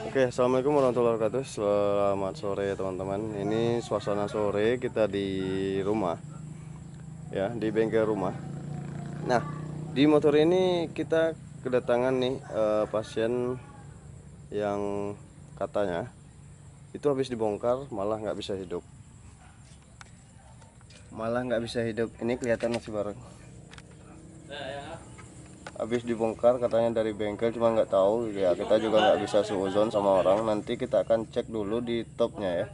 Oke, assalamualaikum warahmatullahi wabarakatuh. Selamat sore teman-teman. Ini suasana sore kita di rumah, ya, di bengkel rumah. Nah, di motor ini kita kedatangan nih pasien yang katanya itu habis dibongkar malah nggak bisa hidup. Ini kelihatan masih bareng. Habis dibongkar katanya dari bengkel, cuma nggak tahu ya, kita juga nggak bisa suuzon sama orang. Nanti kita akan cek dulu di topnya ya,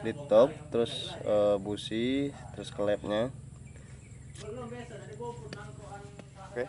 di top, terus busi, terus klepnya. Oke.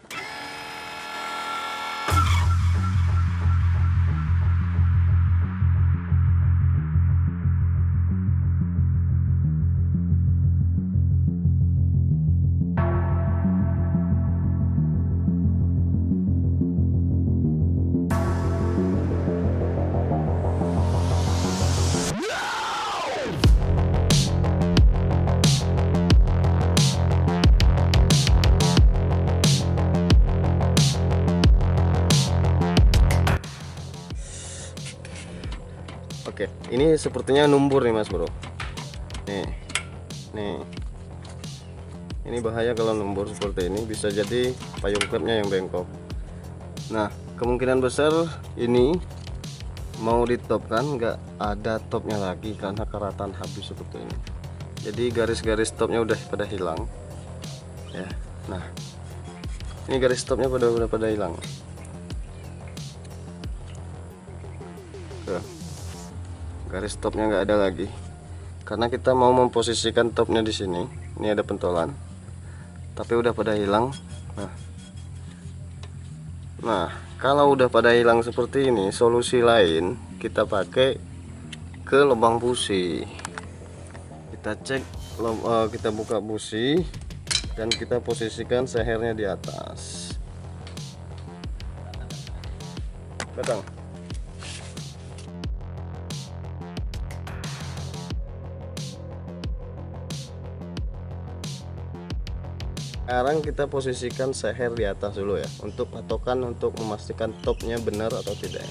Oke, ini sepertinya numbur nih Mas Bro. Nih, ini bahaya kalau numbur seperti ini, bisa jadi payung klepnya yang bengkok. Nah, kemungkinan besar ini mau ditop kan, nggak ada topnya lagi karena karatan habis seperti ini. Jadi garis-garis topnya udah pada hilang, ya. Nah, ini garis topnya udah pada hilang. Tuh. Garis topnya nggak ada lagi karena kita mau memposisikan topnya di sini. Ini ada pentolan tapi udah pada hilang. Nah, kalau udah pada hilang seperti ini, solusi lain kita pakai ke lubang busi. Kita cek, kita buka busi dan kita posisikan sehernya di atas. Datang. Sekarang kita posisikan seher di atas dulu ya, untuk patokan, untuk memastikan topnya benar atau tidak.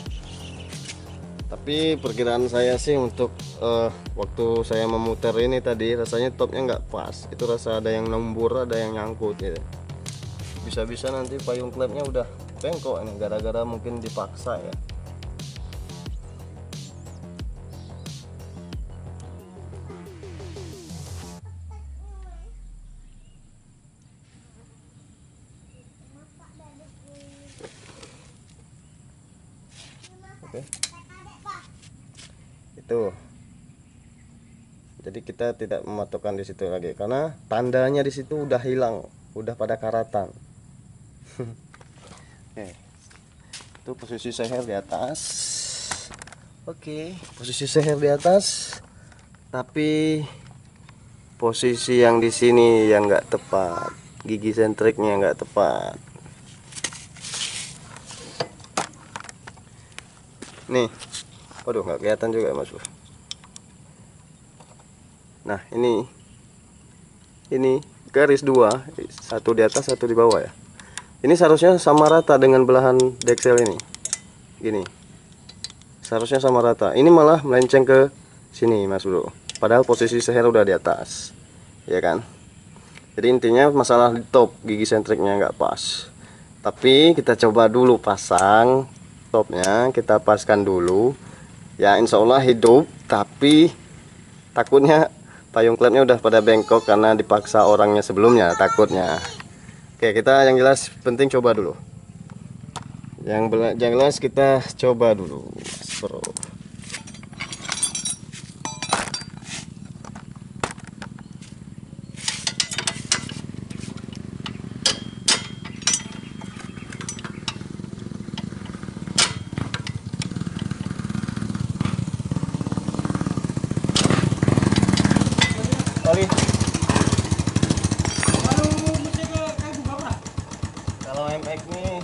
Tapi perkiraan saya sih untuk waktu saya memutar ini tadi, rasanya topnya nggak pas. Itu rasa ada yang nembur, ada yang nyangkut gitu. Bisa-bisa nanti payung klepnya udah bengkok ini, gara-gara mungkin dipaksa ya. Oke. Itu. Jadi kita tidak mematokkan di situ lagi karena tandanya di situ udah hilang, udah pada karatan. Oke. Itu posisi seher di atas. Oke, posisi seher di atas. Tapi posisi yang di sini yang nggak tepat, gigi sentriknya nggak tepat. Nih, waduh, nggak kelihatan juga Mas Bro. Nah, ini garis dua, satu di atas, satu di bawah ya. Ini seharusnya sama rata dengan belahan deksel ini. Gini, seharusnya sama rata. Ini malah melenceng ke sini Mas Bro. Padahal posisi seher udah di atas, ya kan? Jadi intinya masalah di top, gigi sentriknya nggak pas. Tapi kita coba dulu pasang topnya, kita paskan dulu ya, insya Allah hidup. Tapi takutnya payung klepnya udah pada bengkok karena dipaksa orangnya sebelumnya, takutnya. Oke, kita yang jelas penting coba dulu, yang jelas kita coba dulu Mas Bro. Kalau MX nih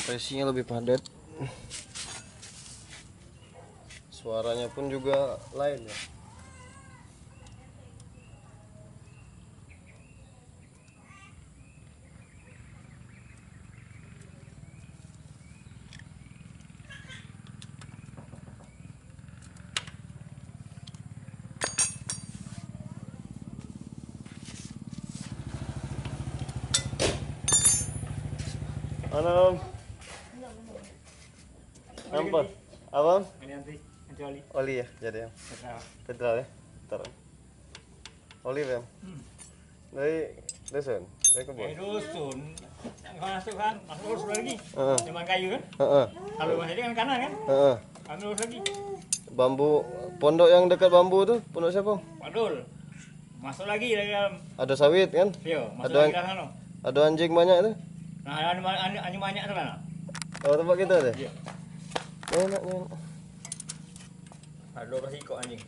Kompresinya lebih padat, suaranya pun juga lain ya. Halo. Apa? Abang? Ini nanti oli. Oli ya, jadi ya. Federal ya. Taruh. Oli ya. Dari dusun, dari kebun. Dari dusun. Kalau masuk kan, masuk lurus lagi. Cuman kayu kan? Kalau masih kan kanan kan? Kami lurus lagi. Bambu, pondok yang dekat bambu tuh, pondok siapa? Padul. Masuk lagi dalam. Ada sawit kan? Yo, masuk Ada lagi dalam sana. Ada anjing banyak tuh. Nah, anjing banyak sana. Oh, tempat kita deh. Iya. Enak, enak. Ada 12 ekor anjing.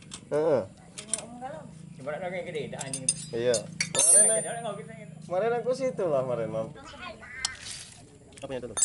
Ibarat lagi gede, dah anjing. Iya. Kemarin aku situ lah kemarin, Mam. Apa yang itu?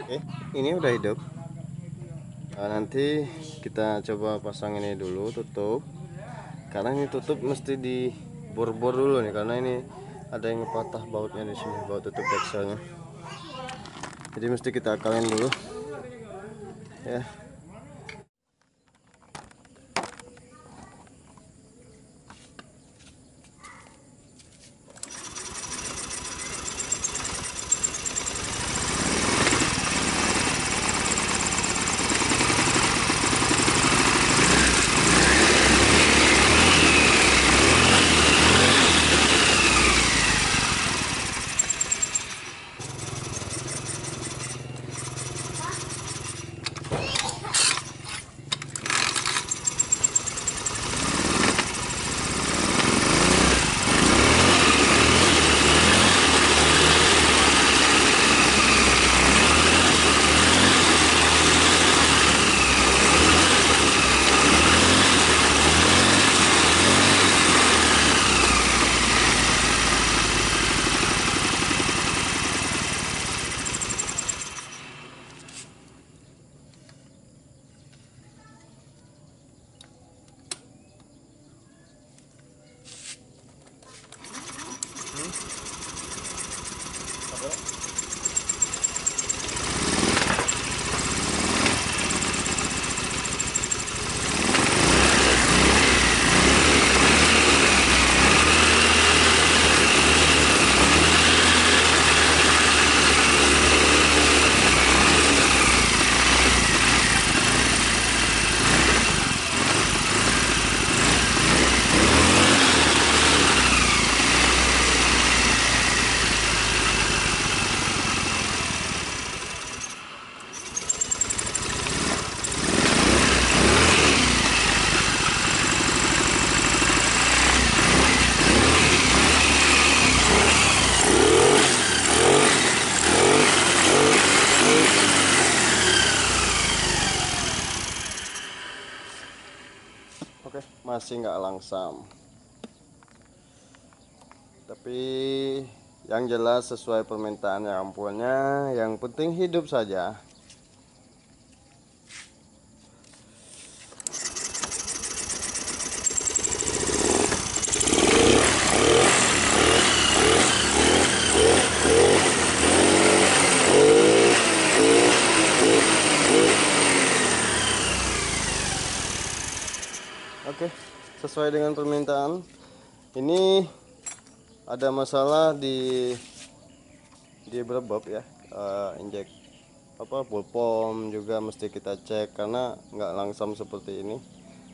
Oke, ini udah hidup. Nah, nanti kita coba pasang ini dulu, tutup. Karena ini tutup mesti dibor-bor dulu nih, karena ini ada yang patah bautnya di sini, baut tutup dekselnya. Jadi mesti kita akalin dulu, ya. masih nggak langsam. Tapi yang jelas sesuai permintaan yang punya, yang penting hidup saja. Oke, sesuai dengan permintaan. Ini ada masalah di berebab ya, injek pom juga mesti kita cek karena nggak langsam seperti ini.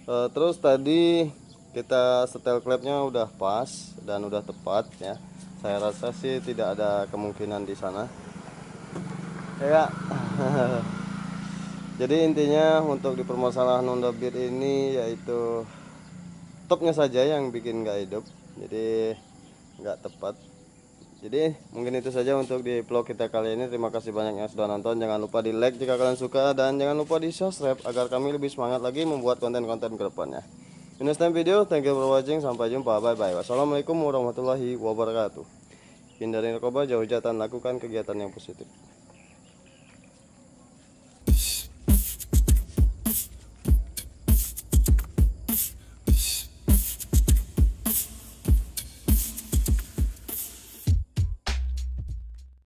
Terus tadi kita setel klepnya udah pas dan udah tepat ya. Saya rasa sih tidak ada kemungkinan di sana ya. Jadi intinya untuk di permasalahan Honda Beat ini yaitu topnya saja yang bikin nggak hidup, jadi nggak tepat. Jadi mungkin itu saja untuk di vlog kita kali ini. Terima kasih banyak yang sudah nonton. Jangan lupa di like jika kalian suka, dan jangan lupa di subscribe agar kami lebih semangat lagi membuat konten-konten ke depannya. In next time video, thank you for watching. Sampai jumpa, bye bye. Wassalamualaikum warahmatullahi wabarakatuh. Hindari narkoba, jauh jatan, lakukan kegiatan yang positif.